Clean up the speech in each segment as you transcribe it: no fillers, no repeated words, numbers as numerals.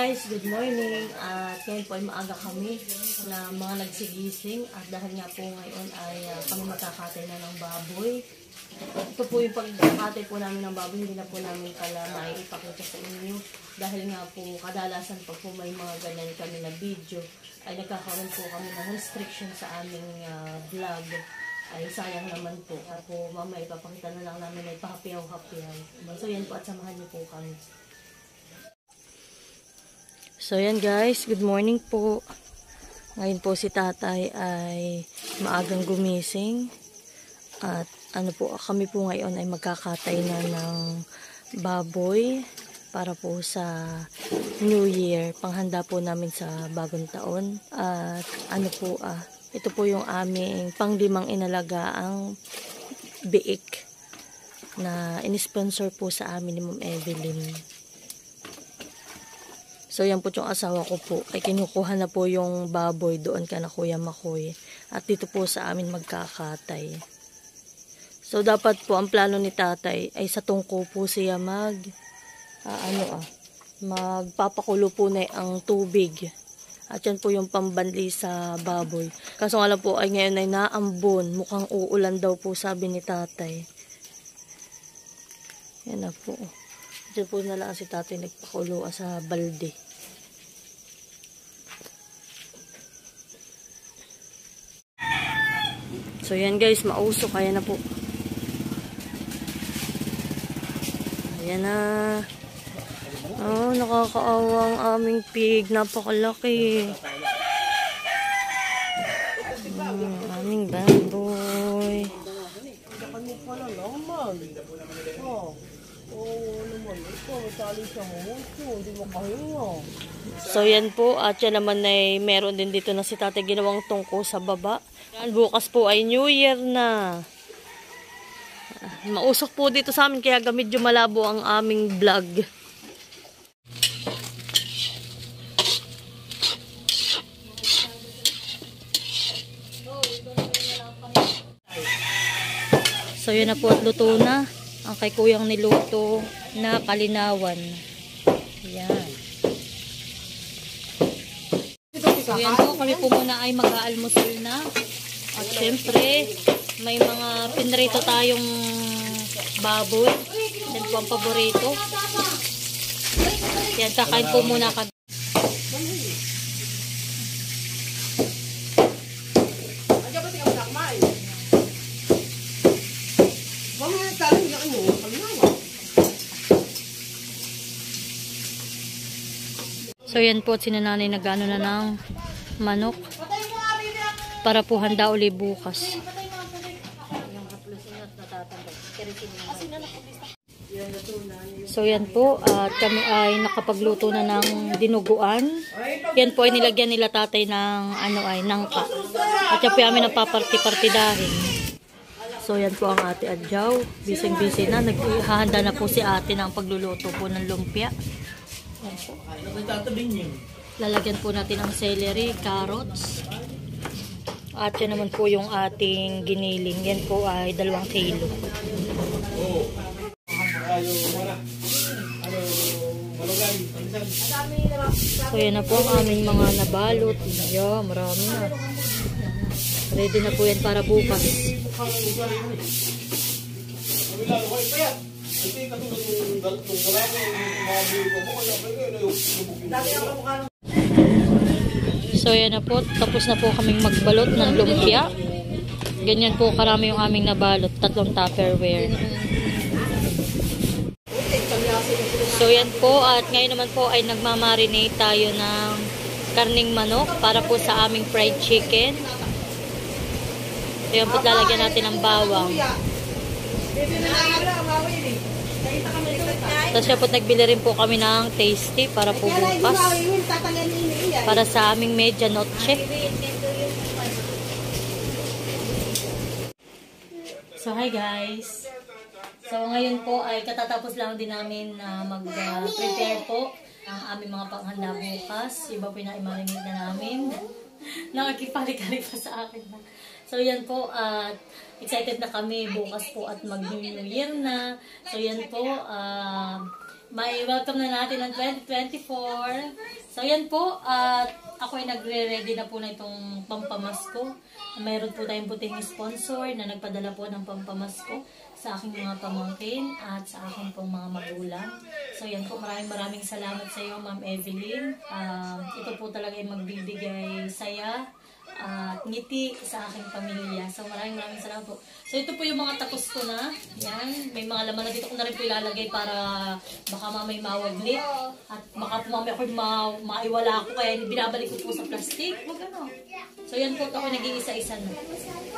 guys, good morning. At ngayon po ay maaga kami na mga nagsigising. At dahil nga po ngayon ay kami magkakatay na ng baboy. Ito po yung pagkakatay po namin ng baboy. Hindi na po namin pala maipakita sa inyo. Dahil nga po kadalasan pag po may mga ganyan kami na video ay nagkakaroon po kami ng restriction sa aming vlog. Ay sayang naman po. At po mamaya ipapakita na lang namin ay pahapiyaw-hapiyaw. So yan po at samahan niyo po kami. So yan guys, good morning po. Ngayon po si tatay ay maagang gumising. At ano po, kami po ngayon ay magkakatay na ng baboy para po sa New Year. Panghanda po namin sa bagong taon. At ano po, ito po yung aming panglimang inalagaang biik na in-sponsor po sa amin ni Ma'am Evelyn. So yan po yung asawa ko po. Ay kinukuha na po yung baboy doon ka na Kuya Makoy. At dito po sa amin magkakatay. So dapat po ang plano ni tatay ay sa tungko po siya magpapakulo po na ang tubig. At yan po yung pambanli sa baboy. Kaso nga lang po ay ngayon ay naambon. Mukhang uulan daw po sabi ni tatay. Yan na po. Diyan po na lang si tatay nagpakulo sa balde. So yan guys, mausok. Kaya na po. Ayan na. Oh, nakakaawa ang aming pig. Napakalaki. Aming baboy. So yan po, at yan naman ay meron din dito na si tatay ginawang tungko sa baba. Bukas po ay New Year na. Mausok po dito sa amin kaya medyo malabo ang aming vlog. So yun na po at luto na ang kay kuyang niluto na kalinawan. Yan. So yan po, kami po muna ay mag-aalmusal na. At syempre, may mga pinrito tayong baboy. Yan po ang paborito. Yan, kakain po muna kami. So yan po, sinananay na gano'n na ng manok para po handa uli bukas. So yan po, at kami ay nakapagluto na ng dinuguan. Yan po ay nilagyan nila tatay ng nangka. At yan po ay amin napaparti-partidahin. So yan po ang ate Adjaw. Bising-busy na. Naghahanda na po si ate ng pagluluto po ng lumpia. Yan po. Lalagyan po natin ang celery, carrots. At yan naman po yung ating giniling. Yan po ay 2 kilo. So yan na po ang aming mga nabalot. Yeah, marami na. Ready na po yan para bukas. So yan na po, tapos na po kaming magbalot ng lumpia. Ganyan po karami yung aming nabalot, 3 Tupperware. So yan po, at ngayon naman po ay nagmamarinate tayo ng karning manok para po sa aming fried chicken. So yan po, lalagyan natin ng bawang. Tapos siya po, nagbili rin po kami ng tasty para po bukas. Para sa aming medya noche. So hi guys. So ngayon po ay katatapos lang din namin na mag-prepare po ang aming mga panghanda bukas. Iba po na i-marinate na namin. Nakikipalik-kalik pa sa akin. So yan po, excited na kami bukas po at mag-New Year na. So yan po, may welcome na natin ng 2024. So, yan po. At ako ay nagre-ready na po na itong pampamasko. Mayroon po tayong butihing sponsor na nagpadala po ng pampamasko sa aking mga pamangkin at sa aking pong mga magulang. So, yan po. Maraming salamat sa iyo, Ma'am Evelyn. Ito po talaga ay magbibigay saya at ngiti sa aking pamilya. So, maraming salamat po. So, ito po yung mga tapos ko na. Yan. May mga laman na dito ko na rin po ilalagay para baka mamay mawaglit. At baka po mamay ako maiwala ako. Kaya binabalik ko po sa plastic. Wag ano. So, yan po. Ako nag-iisa-isa na.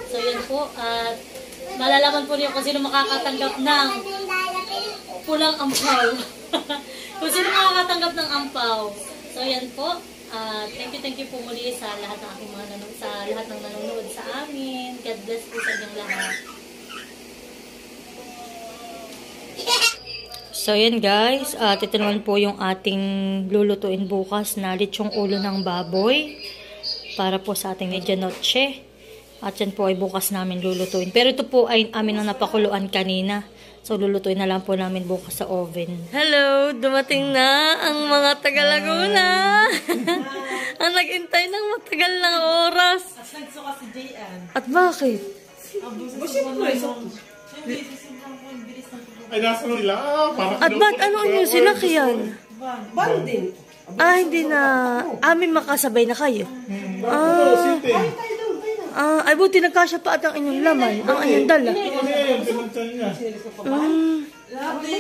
So, yan po. At malalaman po niyo kung sino makakatanggap ng pulang ampaw. Kung sino makakatanggap ng ampaw. So, yan po. Thank you po muli sa lahat ng aking mga lahat ng nanonood sa amin. God bless po sa inyong lahat. So yan guys, ito naman po yung ating lulutuin bukas na lechong ulo ng baboy para po sa ating medianoche. At yan po ay bukas namin lulutuin. Pero ito po ay amin ang napakuluan kanina. So, lulutuin na lang po namin bukas sa oven. Hello! Dumating na ang mga taga-Laguna! Ang nag-intay ng matagal ng oras. At bakit? Ay, nasa nila. At ba't ano yung sinakyan? Banding. Hindi na. Amin makasabay na kayo. Ay, buti nagkasya pa at ang inyong laman. Ang inyong dala.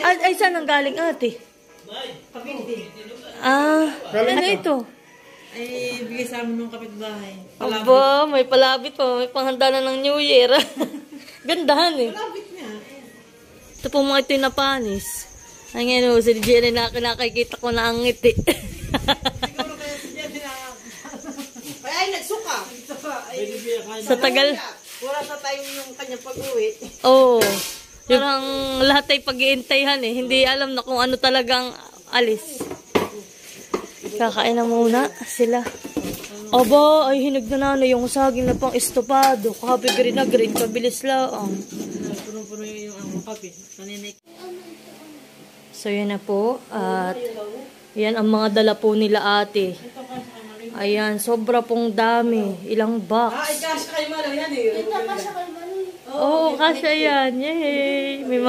Ay, saan ang galing ate? Ano ito? Ay, bigay sa amin ng kapitbahay. Aba, may palabit pa. May panghanda na ng New Year. Gandahan eh. Palabit niya. Ito po mga ito yung napanis. Ay ngayon, si Jenny na nakikita ko na ang ngiti. Siguro kaya si Jenny na... Ay, nagsuka. Sa tagal. Wala sa tayo yung kanyang pag-uwi. Oo. Parang lahat ay pag-iintayan eh. Hindi alam na kung ano talagang alis. Kakain na muna sila. Aba, ay hinag na yung saging na pang estopado. Kahabi green na green. Pabilis lang. Puno-puno yung kape. Kaninay. So, yan na po. At yan ang mga dala po nila ate. Ayan, sobra pong dami. Ilang box. Ay, kasya kayo malo yan eh. Oo, kasya yan. Yay! May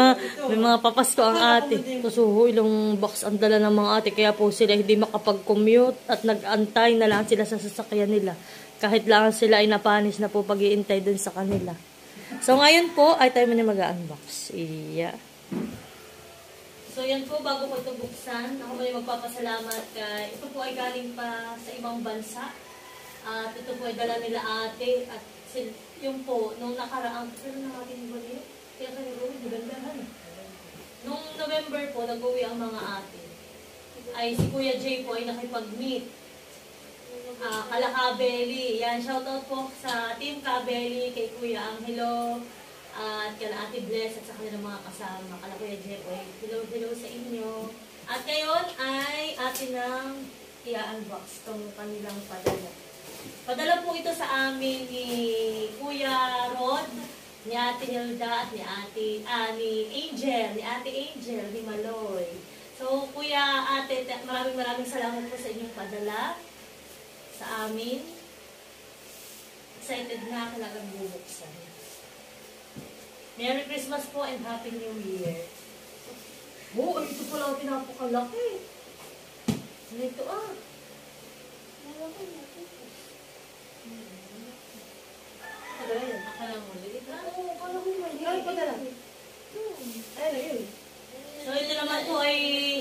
mga papasko ang ate. So, ilang box ang dala ng mga ate. Kaya po sila hindi makapag-commute at nag-antay na lang sila sa sasakyan nila. Kahit lang sila ay napanis na po pag-iintay dun sa kanila. So, ngayon po ay tayo na mag-unbox. Iya. So, yan po, bago ko ito buksan, ako muli magpapasalamat kay, ito po ay galing pa sa ibang bansa. At ito po ay dala nila ate. At yung po, nung nakaraang, pero natin ba niyo? Kaya kayo gawin, magandahan. Nung November po, nag-uwi ang mga ate. Ay, si Kuya Jay po ay nakipag-meet. Kala Kabeli. Yan, shoutout po sa Team Kabeli, kay Kuya Angelo. At kala Ate Bless at sa kanilang mga kasama. Kala Kuya Jepoy. Hello sa inyo. At ngayon ay atin ng i-unbox itong kanilang padala. Padala po ito sa amin ni Kuya Rod, ni Ate Hilda at ni Ate Angel, ni Maloy. So, Kuya, Ate, maraming salamat po sa inyong padala sa amin. Excited na ako lang bubuksan. Merry Christmas po and Happy New Year. Oh, ito pala ang pinapakalaki. Ano ito Ano yan? Akala mo, lilit na? Oo, akala mo maliit. Ay, padala. Ayun. So, ito naman po ay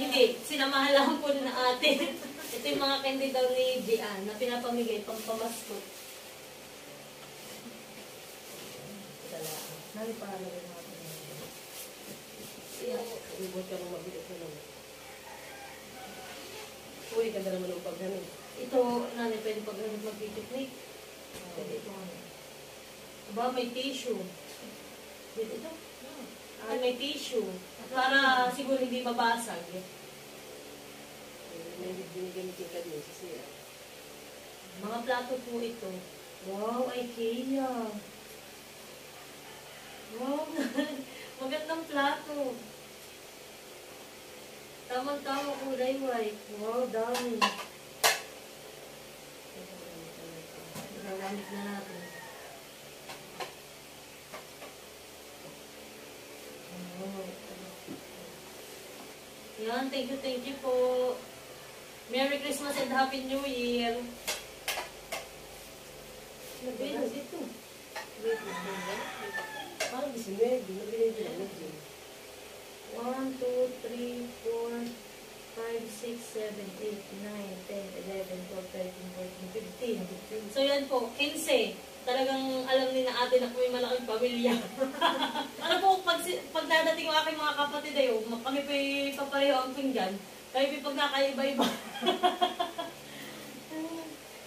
hindi. Sinamahan lang po na ate. Ito yung mga candy daw ni Gian na pinapamigay pang pamasko. Nari para rin natin. Ibot ka mong mabigat na naman. Uy, ganda naman ang paghamin. Ito, nani, pwede pag mag-picnic. Pwede ito ano. Aba, may tissue. Pwede ito? May tissue. Para siguro hindi mabasag. May binigyan ng kanya siya. Mga plato po ito. Wow, IKEA. Wow, magandang plato. Tama-tama kulay white. Wow, dami. Gagamit na natin. Yan, thank you po. Merry Christmas and Happy New Year. Nabili dito. Wait lang. Parang bisimig. Nabili din lang. 1, 2, 3, 4, 5, 6, 7, 8, 9, 10, 11, 12, 13, 14, 15. So yan po, 15. Talagang alam ni na ate na kami malaking pamilya. Ano po, pag dadating yung aking mga kapatid ayo, kami po papareho ang pinggan. Kayo po pag nakaiba-iba.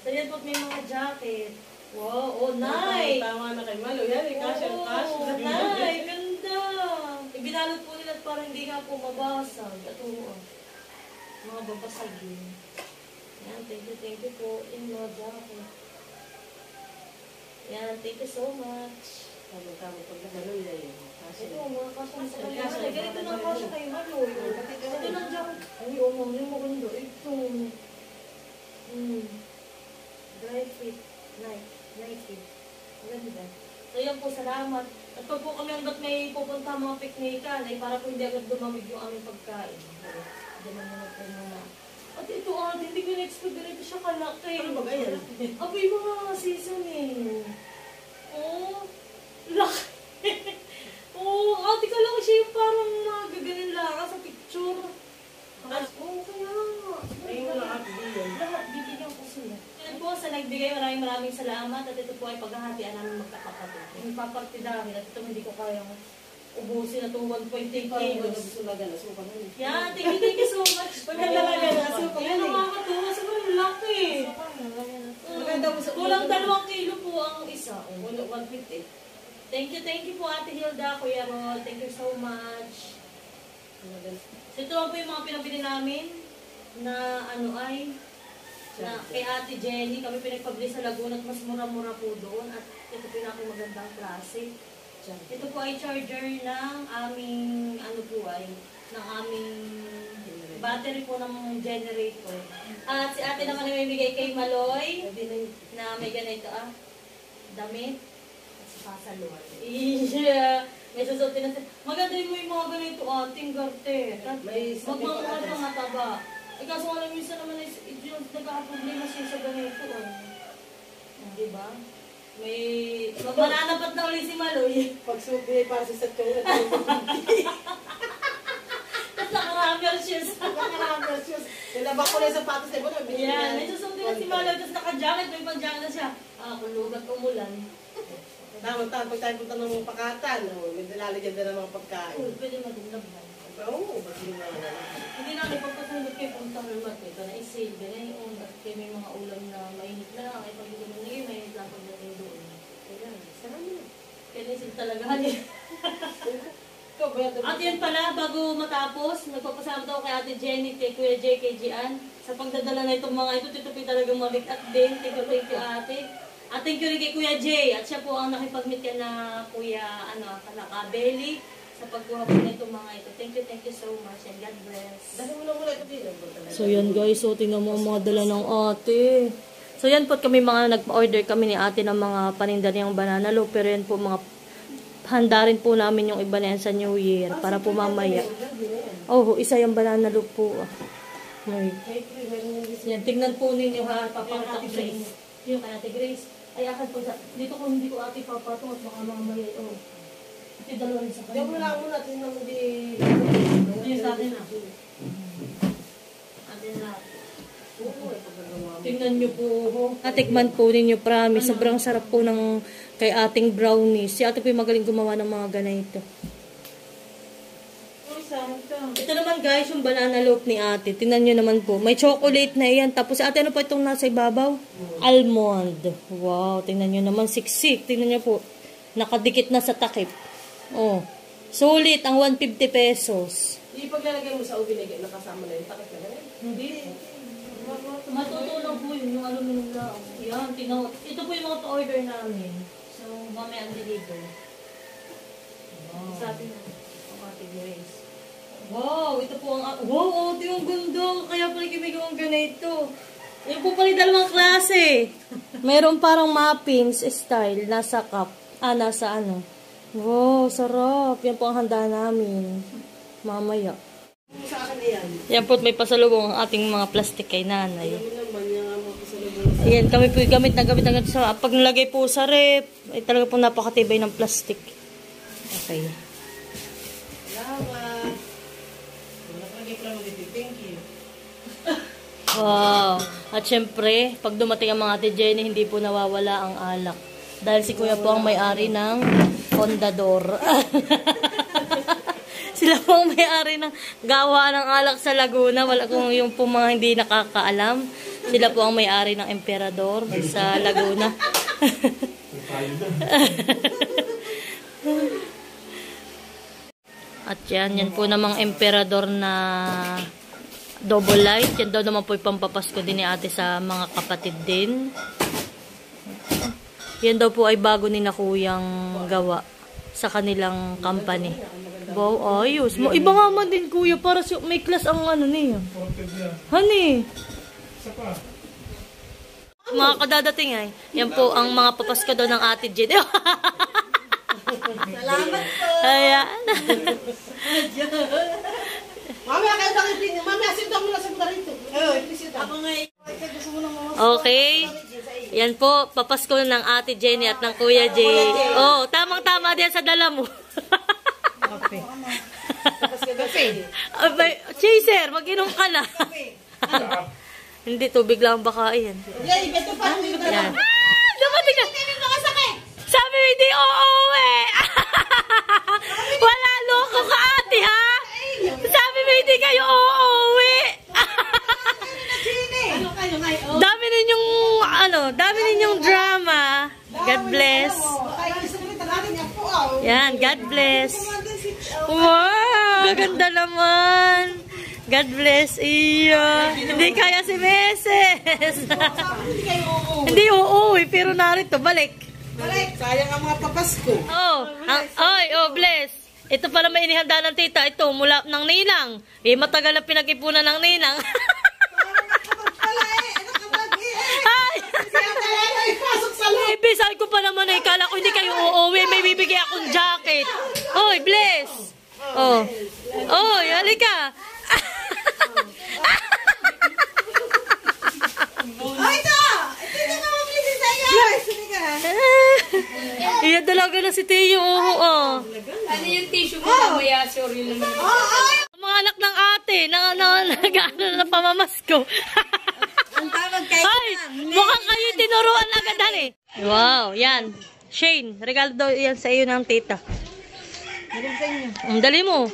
So yan po, may mga jacket. Wow, oh, nice! Tama na kay Malo. Yan, cash and cash. Oh, nice! Ganda! Ibinalot po nila para hindi nga po mabasag. At mga babasag yun. Yan, thank you po. In mga jacket. Yan, thank you so much. Tama pag nagaloy na yun. Ito, mga kasya sa kanila. Ganito na kasya kayo, Maloy. Ito lang jacket. Ay, oh, yung maganda. Ito. Dry fit. Night fit. Maganda. So, yan po, salamat. At pag po kami hanggat may pupunta mga piknikan, ay para po hindi agad dumamig yung aming pagkain. Ganun naman po muna. At ito, hindi ko na-expect ganito siya kalaki. Ano ba ganyan? Abay, mga seasoning. Oh, laki. Oh, ate ka lang siya yung parang nagaganin lang sa picture. Oh, kaya nga. Ayun mo lahat din. Lahat, bibigyan ko sila. Yan po, sa nagbigay, maraming salamat. At ito po ay paghahatian namin magkakapatid. Yung papartidahin at ito hindi ko kayang ubusin na itong 1.8 kilos. Yan, thank you so much. Yan, nakakatuwa. Sobrang laki. Kulang 2 kilo po ang isa. 150. Thank you po Ate Hilda, Kuya Rod. Thank you so much. So ito po yung mga pinabili namin na na kay Ate Jenny. Kami pinagpabili sa Laguna at mas mura-mura po doon. At ito po yung aking magandang klase. Ito po ay charger ng aming, ng aming battery po ng generator. At si ate naman ay may bigay kay Maloy na may ganito damit. At saka sa luwan. Yeah. May susutin na siya. Maganda mo yung mga ganito ating garte. Magmamahal pa nga taba. Eh kaso alam minsan naman yung nagkakaproblema siya sa ganito. Diba? May mananapat na ulit si Maloy. Pag subi, para sa satyo. Tapos naka-rubber shoes. Naka-rubber shoes. Nilabak ko na yung sapatos na iba. Yan, may susunod na si Maloy. Tapos naka-jacket, may pang-jacket na siya. Kulugat umulan. Tama, pag tayo punta ng pakatan, may nilalagyan din ng mga pagkain. Pwede madulabhan. Oo, ba't yun na Hindi namin pagkasunod kayo punta ng market. Na-save din na yung kaya may mga ulam na mainit na lang. Ay pag ito na ngayon, mainit lang pagdating doon. Kaya, sarang mo. Kaya naisip talaga. At yan pala, bago matapos, nagpapasalamat ako kay Ate Jenny, kay Kuya J, kay Gian. Sa pagdadala na itong mga ito, titupi talagang mabigat din. Thank you Ate. At thank you rin kay Kuya J. At siya po ang nakipag-meet ka na Kuya, Kalakabeli. Sa pagkuha po na itong mga ito. Thank you so much and God bless. Dahil mo na mula ito din. So yan guys, so tingnan mo ang mga dala ng ate. So yan po kami mga nagpa-order kami ni ate ng mga paninda niyang banana loaf. Pero yan po mga handa rin po namin yung iba na yan sa New Year para po mamaya. Oh, isa yung banana loaf po. Yan, tignan po ninyo ha, papatak sa inyo. Yung kay Ate Grace. Ay akad po sa, dito ko hindi ko ate papatong at baka mamaya. Oh. Ito dalawa rin sa Hindi mo lang muna, tingnan mo di... Yung sa atin na. Atin na. Tingnan nyo po. Natikman po ninyo, promise. Sobrang sarap po ng kay ating brownies. Si ate po yung magaling gumawa ng mga ganito. Ito naman guys, yung banana loaf ni ate. Tingnan nyo naman po. May chocolate na yan. Tapos ate, ano po itong nasa ibabaw? Almond. Wow, tingnan nyo naman. Siksik. Tingnan nyo po. Nakadikit na sa takip. Oh. Sulit ang 150 pesos. Ipaglalagay mo sa ubi na kasama na yung takip na rin. Hindi. Matutulong po yun, yung aluminum lang. Yan, ito po yung mga pa-order namin. So, mamaya ang deliver. Wow. Sabi na, ang Ate Grace. Wow, ito po ang... Wow, ito yung ganda. Kaya pala kami gawang ganito. Yung po pala dalawang klase. Meron parang muffins style. Nasa cup. Nasa ano. Wow, sarap. Yan po ang handa namin. Mamaya. Sa akin na yan. Yan po, may pasalubong ang ating mga plastic kay nanay. Ano naman yung mga pasalubong. Ayan, kami po gamit na sa... Pag nalagay po sa rep, ay talaga po napakatibay ng plastic. Okay. Salamat. Wala pa lagi pala mag-thank you. Wow. At syempre, pag dumating ang mga Ate Jenny, hindi po nawawala ang alak. Dahil si Kuya po ang may-ari ng Fondador. Sila po ang may-ari ng gawa ng alak sa Laguna. Wala kung yung po mga hindi nakakaalam. Sila po ang may-ari ng Emperador sa Laguna. At yan po namang Emperador na double light. Yan daw naman po yung pampapasko din ni ate sa mga kapatid din. Yan daw po ay bago ni na kuyang gawa sa kanilang company. Wow, ayos. Iba nga man din kuya para may class ang ano niya. Honey. Mga kadadating ay. Yan po ang mga papasko daw ng ate Jen. Salamat po. Ayan. Mamaya kayo takitin. Mamaya sito mo na sa mga rito. Ako nga Okay. Yan po, papasko ng ate Jenny at ng kuya Jay. Oh, tamang-tama din sa dala mo. Abay, Chaser, mag-inom ka na. Hindi, tubig lang baka yan. Yan. Dumating ka. Sabi mo, hindi uuwi. Wala loko ka ate, ha? Sabi mo, hindi kayo uuwi. Dami ninyong drama. God bless. Yan, God bless. Wow, ganda naman. God bless. Iya. Hindi kaya si Meses. Hindi uuwi, pero narito, balik. Sayang ang mga papasko. Bless. Ito pala may inihanda ng tita. Ito, mula ng ninang. Matagal na pinag-ipunan ng ninang. Sabi ko pa naman kala ko hindi kayo uuwi, may bibigay akong jacket. Oy, Bless. Oy, halika. Iya dalaga na si Teo. Ano yung tissue mo? Mamaya, sorry naman. Mga anak ng ate, na pamamasko. Ay, mukhang kayo tinuruan agad, hali. Wow, yan. Shane, regalo daw yan sa iyo ng tita. Dali sa inyo. Ang dali mo.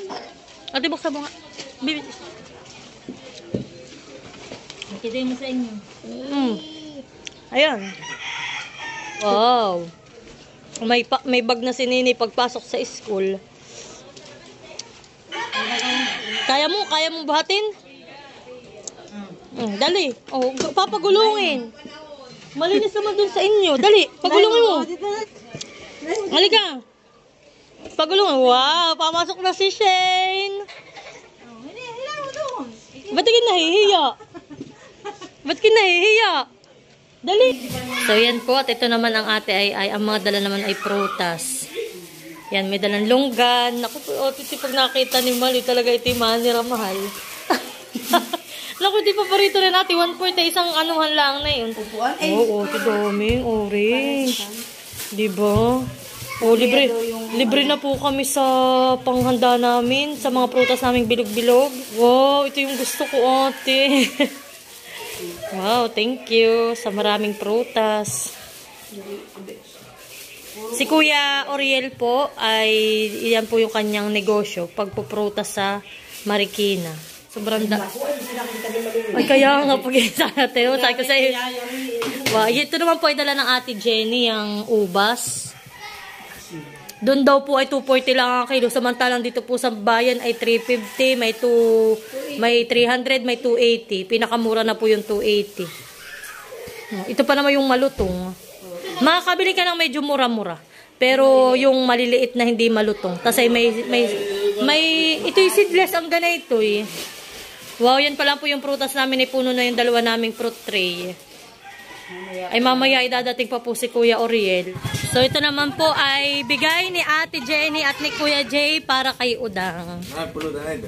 Ate, buksan mo nga. Nakita mo sa inyo. Ayan. Wow. May bag na si Nini pagpasok sa school. Kaya mo buhatin? Dali. Papagulungin. Malinis naman dun sa inyo. Dali, pagulungin mo. Halika. Pagulungin. Wow, pamasok na si Shane. Ba't ka nahihiya? Dali. So, yan po. At ito naman ang ate ay ang mga dala naman ay prutas. Yan, may dalang longgan. Naku po, pag nakita ni Mali, talaga ito yung mahal. Naku, di pa parito rin natin. 1/4 isang anuhan lang na yun. Upuan? Oo, ito daming orange. Diba? Libre na po kami sa panghanda namin, sa mga prutas naming bilog-bilog. Wow, ito yung gusto ko, ate. Wow, thank you sa maraming prutas. Si Kuya Oriel po, ay yan po yung kanyang negosyo, pagpuprutas sa Marikina. Sobrang Ay, kaya nga pag-isa natin. Sabi ko sa'yo. Wow, ito naman po ay dala ng ate Jenny, ang ubas. Doon daw po ay 240 lang ang kilo. Samantalang dito po sa bayan ay 350, may 300, may 280. Pinakamura na po yung 280. Ito pa naman yung malutong. Makakabili ka ng medyo mura-mura. Pero yung maliliit na hindi malutong. Tapos ay may ito'y seedless ang ganito eh. Wow, yan pala po yung prutas namin. Ipuno na yung dalawa naming fruit tray. Ay mamaya idadating pa po si Kuya Oriel. So ito naman po ay bigay ni Ate Jenny at ni Kuya Jay para kay Udang. Pulo na ito.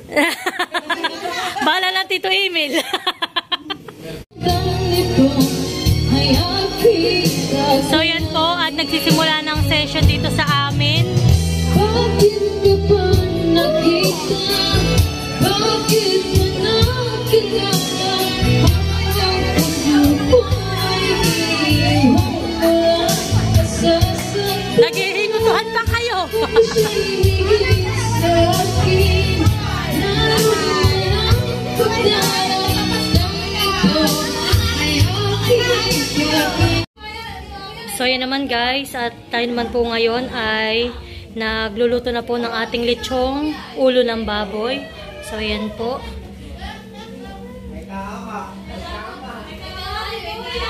Bahala lang Tito Emil. So yan po at nagsisimula ng session dito sa amin. Bakit ka ba nakita? Bakit mo nakilala? Ang paglubuhay iiwan mo lang sa sakit. Naghihingutuhan pa kayo. Siya'y higit sa akin. Naroon ang pagdarating ito ay aking. So yan naman guys, at tayo naman po ngayon ay nagluluto na po ng ating lechong ulo ng baboy. So yan po.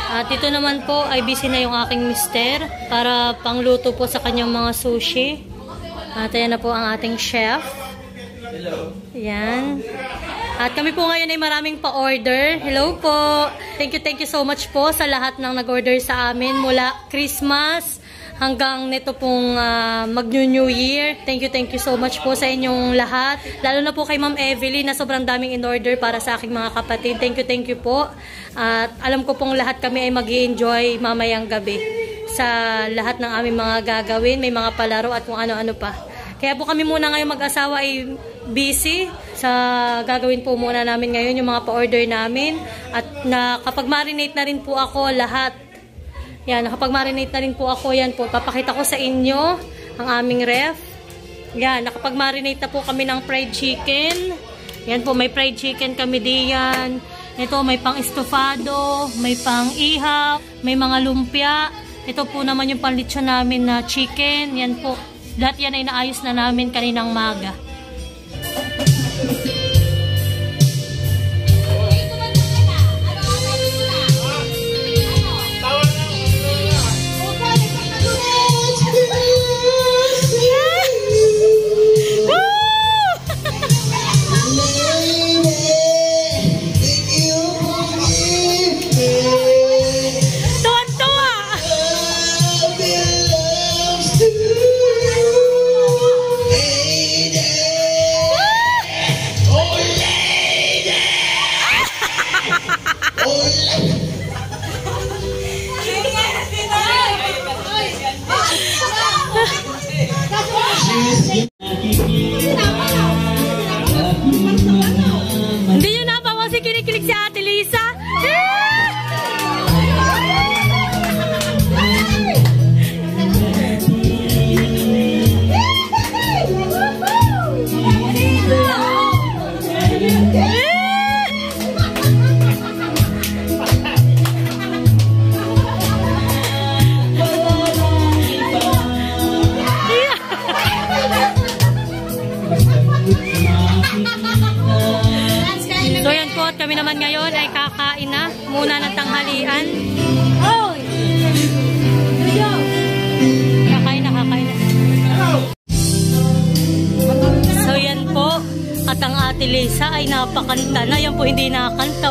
At ito naman po ay busy na yung aking mister para pangluto po sa kanyang mga sushi. At ayan na po ang ating chef. Yan. At kami po ngayon ay maraming pa-order. Hello po. Thank you so much po sa lahat ng nag-order sa amin mula Christmas hanggang nito pong mag-New Year. Thank you so much po sa inyong lahat. Lalo na po kay Ma'am Evelyn na sobrang daming in-order para sa aking mga kapatid. Thank you po. At alam ko pong lahat kami ay mag-i-enjoy mamayang gabi sa lahat ng aming mga gagawin. May mga palaro at kung ano-ano pa. Kaya po kami muna ngayon mag-asawa ay busy sa gagawin po muna namin ngayon yung mga pa-order namin. At nakapag-marinate na rin po ako lahat. Yan, nakapag-marinate na rin po ako. Yan po, papakita ko sa inyo ang aming ref. Yan, nakapag-marinate na po kami ng fried chicken. Yan po, may fried chicken kami diyan. Ito, may pang-estofado, may pang-ihap, may mga lumpia. Ito po naman yung panlitsyon namin na chicken. Yan po, lahat yan ay naayos na namin kaninang maga. Hindi nyo napawa si kinikilig si Ate Lisa? So yan po, at kami naman ngayon ay kakain na muna ng tanghalian. Oy! Kakain na. So yan po, at ang Ate Lisa ay napakanta na. Yan po hindi nakakanta.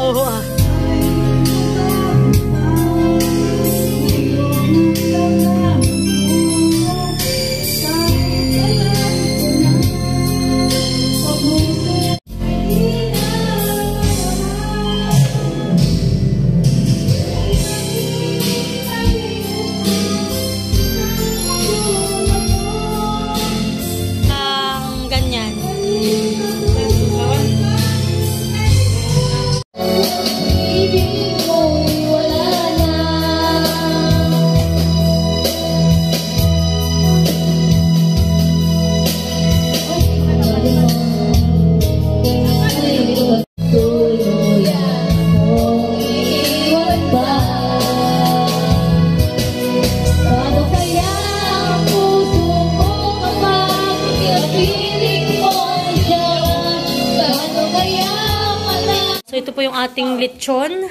So ito po yung ating lechon.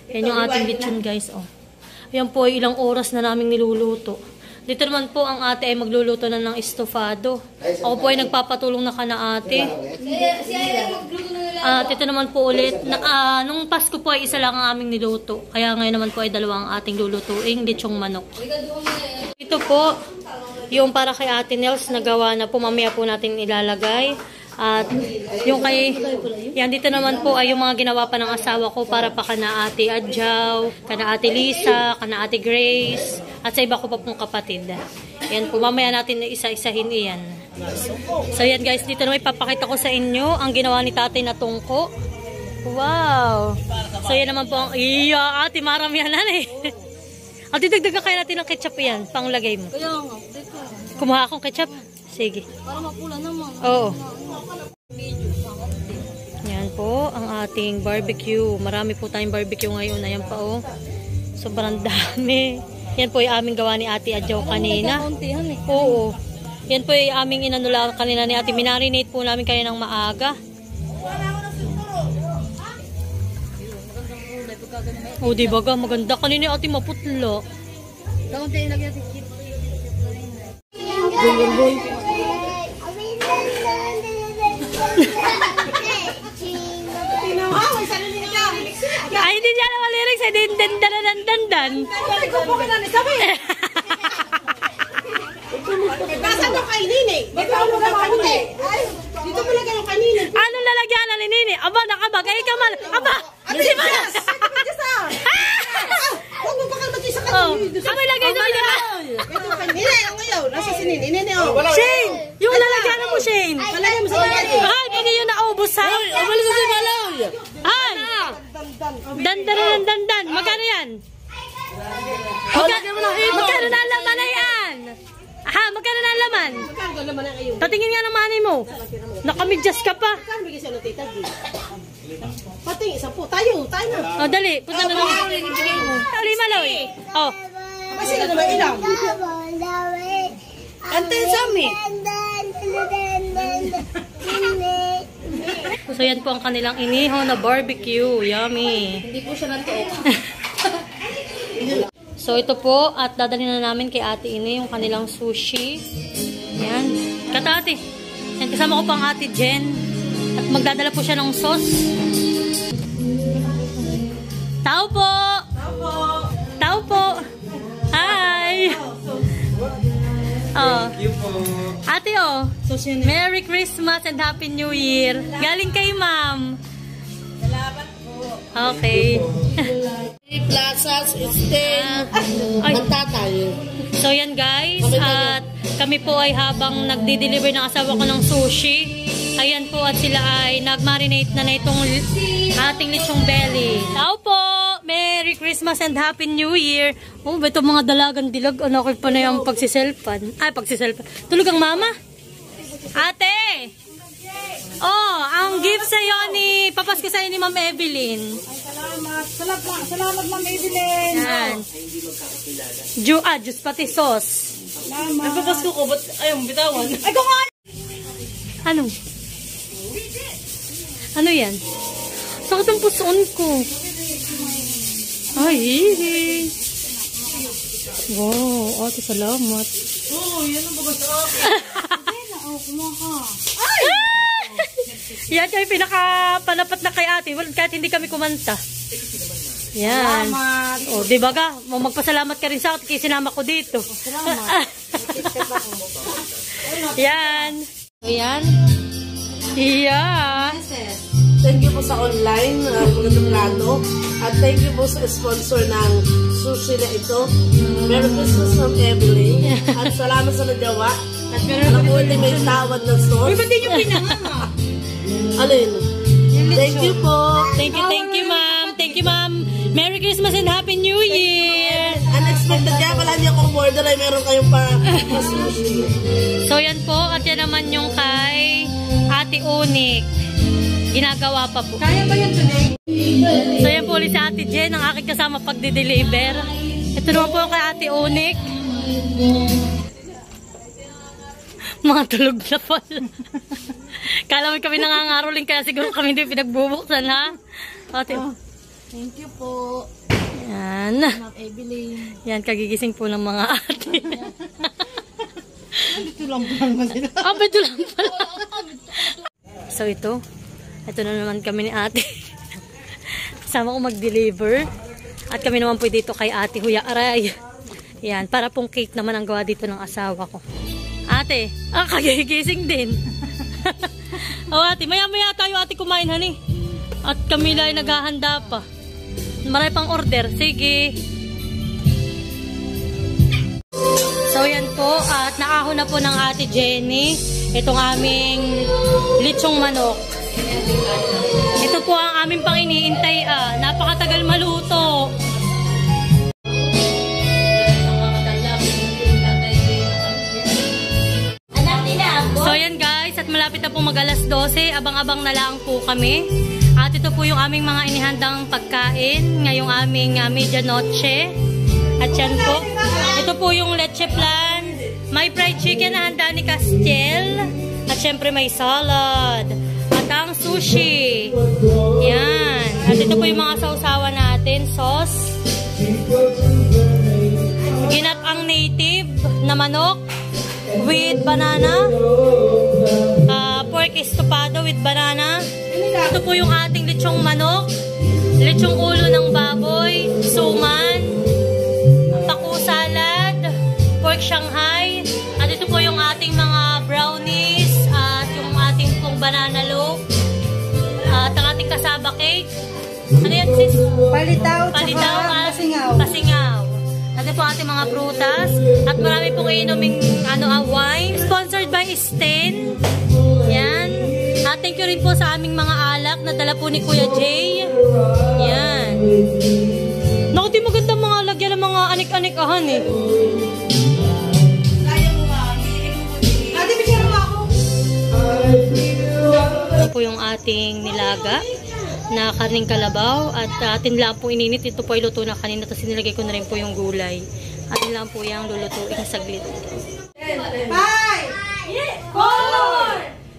Yan yung ating lechon guys. Oh. Ayan po, ilang oras na naming niluluto. Dito naman po ang ate ay magluluto na ng estofado. Ako po ay nagpapatulong na kana ate. At ito naman po ulit, nung Pasko po ay isa lang ang aming niluto. Kaya ngayon naman po ay dalawa ang ating lulutuing lechong manok. Ito po, yung para kay Ate Nels na gawa na po, mamaya po natin ilalagay. At yung kay, yan dito naman po ay yung mga ginawa pa ng asawa ko para pa kana Ate Adjaw, kana Ate Lisa, kana Ate Grace, at sa iba ko pa pong kapatid. Yan po, mamaya natin isa-isahin iyan. So yan guys, dito naman ipapakita ko sa inyo ang ginawa ni tatay na tungko. Wow! So yan naman po ang, iya ate, maramihan na eh. At didagdagan kaya natin ng ketchup yan, panglagay mo. Kaya nga, teka. Kumuha akong ketchup? Sige. Para mapula naman. Oo. Yan po ang ating barbecue. Marami po tayong barbecue ngayon. Ayan pa oh. Sobrang dami. Yan po yung aming gawa ni Ate Adjaw kanina. Oo. Yan po yung aming inanula kanina ni Ate. Minarinate po namin kanina ng maaga. Oh, di ba ga? Maganda. Kanina Ate maputlo. Kaunti ilagay natin chip. Ay, hindi niya naman lyrics. Ay, dan. Ay, ko po ka na ni sabi. Nasa mo kay Nini? Ikaw mo ka kaunti. Dito mo lagay yung kanina. Anong lalagyan na ni Nini? Aba, nakabag. Ay, kamal. Aba! Hindi ba? Huwag mo pa ka mag-isa ka. Oh, aba, ilagay doon niya. Ito kay Nini. Ang ngayon. Nasa si Nini. Nini, oh. Shane! Yung lalagyan mo, Shane. Palagay mo sa kanina. Ay, pag yun naubos, ha? Umalis sa balaw. Ay! Dandan. Magkano yan? Magkano na ang laman na yan? Ha? Magkano na ang laman? Magkano naman ang iyo? Tatingin nga ng manay mo. Nakamidyas ka pa. Magkano bigay siya ng tita G? Pati isa po. Tayo na. Oh, dali. Punta na lang. Uli maloy. Oh. Kasi na naman ilang. Antin sa amin. So yan po ang kanilang inihaw na barbecue. Yummy. Hindi po siya nantuok. So ito po at dadalhin na namin kay Ate Ine yung kanilang sushi. Yan. Kata ate. Yan, kasama ko pang Ate Jen. At magdadala po siya ng sauce. Tao po! Tao po! Hi! Oh. Ate oh, Merry Christmas and Happy New Year. Galing kay ma'am. Salamat po. Okay. Plazas, Sten, ang tatay. So yan guys, at kami po ay habang nagdi-deliver ng asawa ko ng sushi, ayan po at sila ay nag-marinate na itong ating lechong belly. Tao po! Merry Christmas and Happy New Year! Oh, ito mga dalagang dilag, ano ko pa na yung pagsiselfan. Ay, pagsiselfan. Tulog ang mama? Ate! Oh, ang gift sa'yo ni, papasko sa'yo ni Ma'am Evelyn. Salamat Ma'am Evelyn. Yan. Juice pati sauce. Salamat. Nagpapasko ko, ba't ayaw bitawan? Ay, kung Ano? Ano yan? Sakit ang pusoon ko. Ay, wow, ate, salamat. Oo, yan ang baga sa akin. Yan kami pinaka-panapat na kay ate. Kahit hindi kami kumanta. Yan. Salamat. O, di ba ka? Magpasalamat ka rin sa akin kasi sinama ko dito. Salamat. Yan. Ayan. Yeah. Thank you po sa online plano at thank you po sa sponsor ng sushi na ito. Merry Christmas from Evelyn at salamat sa nagawa. At meron po may tawad ng store. Uy, ba't di nyo pinangama? Alin? Thank you po. Thank you, ma'am. Thank you, ma'am. Merry Christmas and Happy New Year. Unexpected kaya pala hindi ako order ay meron kayong pa sushi. So, yan po. At yan naman yung kay Ate Unik. Ginagawa pa po. Kaya ba yan today? So, yan po ulit si Ate Jen, ang aking kasama pagde-deliver. Ito naman po kay Ate Unik. Mga tulog na pala. Kala mo kami nangangaroling kaya siguro kami hindi pinagbubuksan, ha? Ate, Thank you po. Yan. Yan, kagigising po ng mga ate. Ito lang pala sila. Ito lang pala. So ito na naman kami ni ate. Kasama ko mag-deliver. At kami naman po dito kay ate Huya Aray. Yan, para pong cake naman ang gawa dito ng asawa ko. Ate, kagigising din. O ate, maya-maya tayo ate kumain hani. At kami lang ay naghahanda pa. Marami pang order. Sige. So yan po, at naahon na po ng ate Jenny itong aming litsong manok. Ito po ang aming pang iniintay. Napakatagal maluto. So yan guys, at malapit na po mag alas 12. Abang-abang na lang po kami. At ito po yung aming mga inihandang pagkain ngayong aming medianoche. At yan po. Ito po yung leche flan. May fried chicken na handa ni Castiel. At syempre may salad. At ang sushi. Yan. At ito po yung mga sausawan natin. Sauce. Ginatang native na manok with banana. Pork estofado with banana. Ito po yung ating lechong manok. Lechong ulo ng baboy. Suman. Paku salad. Pork Shanghai. At ito po yung ating mga brownies. At yung ating pong banana loaf. At ang ating kasaba cake. Ano yan sis? Palitaw At pasingaw. At ito po ating mga prutas. At marami pong inuming wine. Sponsored by Sten. Yan. At thank you rin po sa aming mga alak na dala po ni Kuya Jay. Yan. Naku, di magandang mga lagyan ng mga anik-anikahan eh. Ate, bigyan mo ako. Ito po yung ating nilaga na karning kalabaw. At atin lang po ininit. Ito po ay luto na kanina. Tapos nilagay ko na rin po yung gulay. Atin lang po yung lulutuin saglit. 5, 4,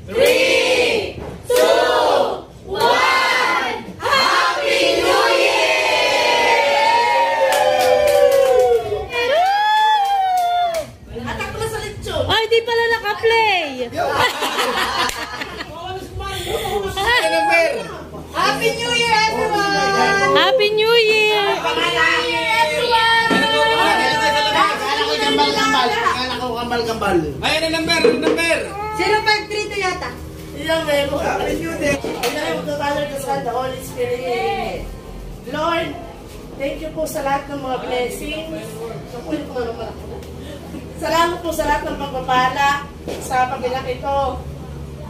3, 2, 1. Happy New Year! Atak ko na sa lechon. Ay, di pala naka-play! Happy New Year, everyone! Happy New Year! Kambal. Ay, ano number? 053 to yata. Ilang meron. Happy New Year. Ilang the Father, the Son, the Holy Spirit. Lord, thank you po sa lahat ng mga blessings. Salamat po sa lahat ng pagpapala sa pagbilang ito.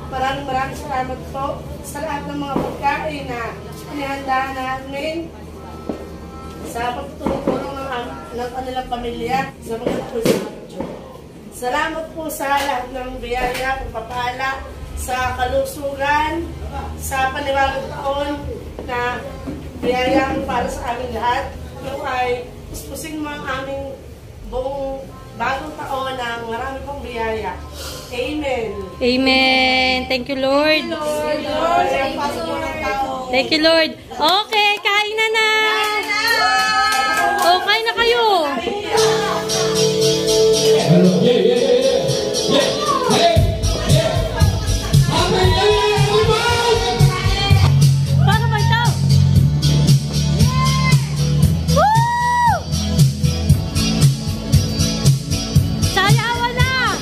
Maraming salamat po sa lahat ng mga pagkain na inihanda namin sa pagtutulong ng kanilang pamilya sa mga po sa salamat po sa lahat ng biyaya, pagpapala, sa kalusugan, sa panibagong taon na biyaya para sa aming lahat. Ito ay puspusin mo ang aming buong bagong taon ng marami pong biyaya. Amen. Amen. Thank you, Lord. Thank you, Lord. Okay, kain na na. Oh, kain na kayo. Para ba ito? Woo! Sayawan na!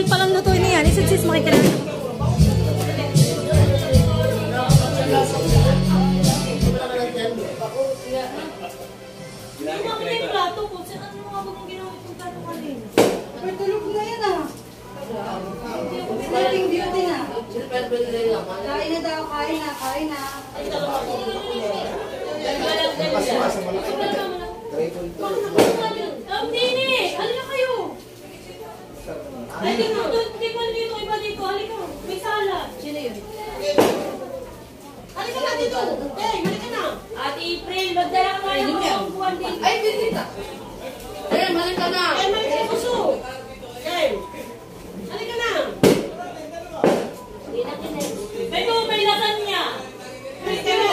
tagal palang lutuin niyan. Sis, makikilala. Hindi mo kami yung plato ko. Saan mo nga ba kung ginamit yung plato kanina? Pero tulog na yan ah. Sleeping beauty na. Kain na daw, kain na. Nini, halika kayo. Halika dito, iba dito. Halika, may salad. Sino yun? Halika na dito. Halika na. Ate April, magdala ka nga ng mga buwan dito. Ay, bisita. Ayun, halika na. Halika na puso. Halika na. May lasagna. Halika na.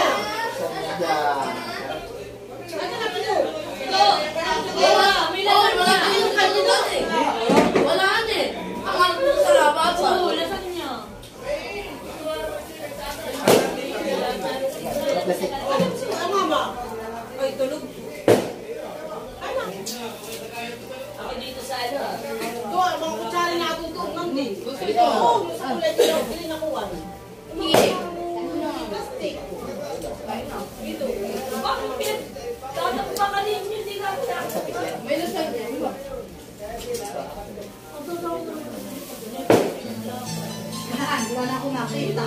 Wala akong makita.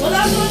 Wala ko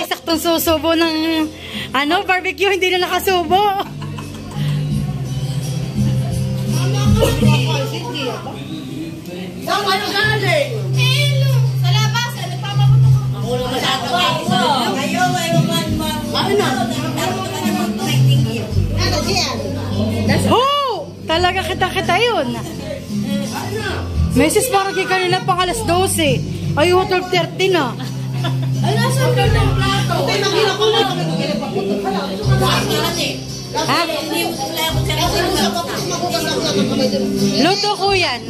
Saktong susubo ng barbecue, hindi na nakasubo. Saan ano galing? Sa labas, nagpapaputok ako. Ako naman ako. Ayaw, man. Ano na? talaga kita yun. Meses parang kay kanila pang alas 12. Ay, 12:30 na. Ay, nasa ka ng plato. Ito yung nakila ko lang. Ha? Luto ko yan.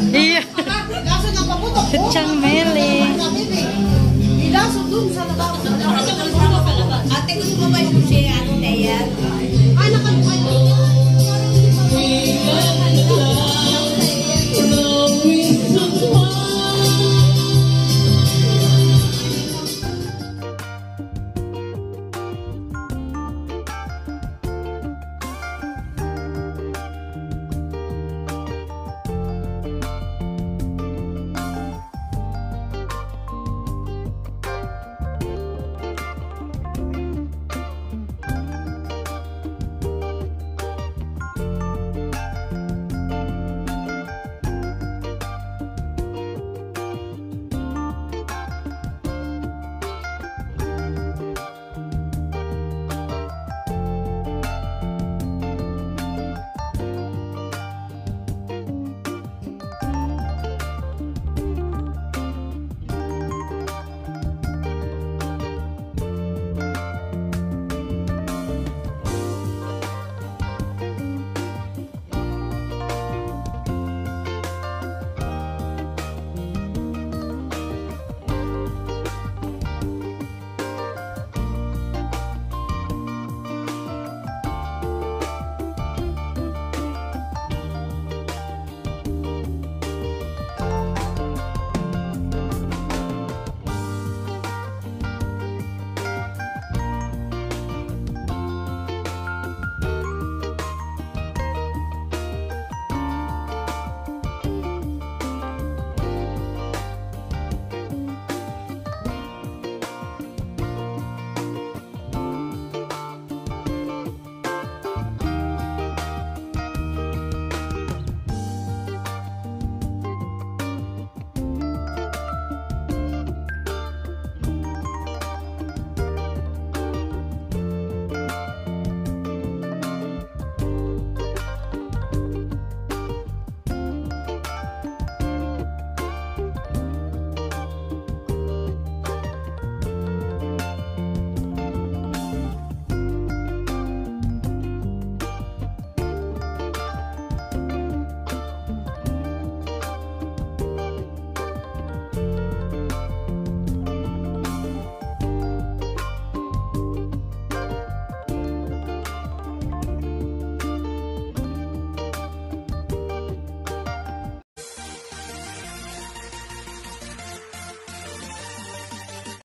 Iya. Kaso nang paputok. Chang Meli. Ilaso dun sa